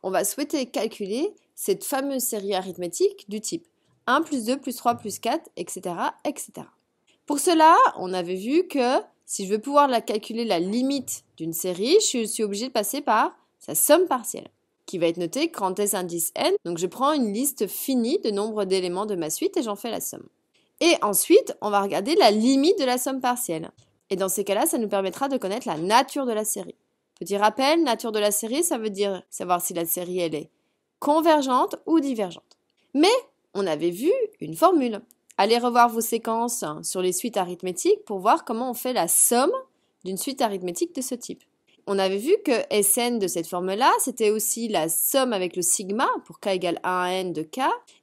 on va souhaiter calculer cette fameuse série arithmétique du type 1 plus 2 plus 3 plus 4, etc., etc. Pour cela, on avait vu que si je veux pouvoir calculer la limite d'une série, je suis obligée de passer par sa somme partielle, qui va être notée grand S indice n. Donc je prends une liste finie de nombre d'éléments de ma suite et j'en fais la somme. Et ensuite, on va regarder la limite de la somme partielle. Et dans ces cas-là, ça nous permettra de connaître la nature de la série. Petit rappel, nature de la série, ça veut dire savoir si la série elle est convergente ou divergente. Mais on avait vu une formule. Allez revoir vos séquences sur les suites arithmétiques pour voir comment on fait la somme d'une suite arithmétique de ce type. On avait vu que Sn de cette forme-là, c'était aussi la somme avec le sigma pour k égale 1 à n de k.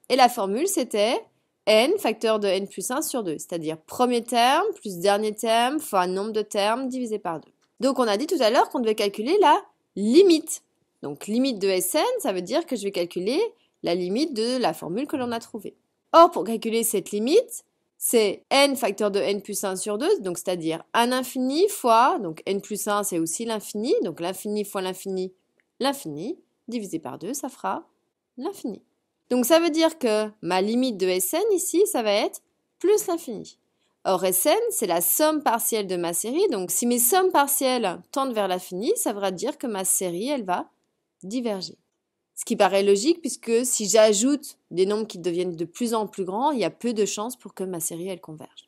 Et la formule, c'était n facteur de n plus 1 sur 2, c'est-à-dire premier terme plus dernier terme fois nombre de termes divisé par 2. Donc on a dit tout à l'heure qu'on devait calculer la limite. Donc limite de Sn, ça veut dire que je vais calculer la limite de la formule que l'on a trouvée. Or, pour calculer cette limite, c'est n facteur de n plus 1 sur 2, donc c'est-à-dire un infini fois, donc n plus 1 c'est aussi l'infini, donc l'infini fois l'infini, l'infini, divisé par 2, ça fera l'infini. Donc ça veut dire que ma limite de Sn ici, ça va être plus l'infini. Or Sn, c'est la somme partielle de ma série, donc si mes sommes partielles tendent vers l'infini, ça voudra dire que ma série, elle va diverger. Ce qui paraît logique puisque si j'ajoute des nombres qui deviennent de plus en plus grands, il y a peu de chances pour que ma série elle converge.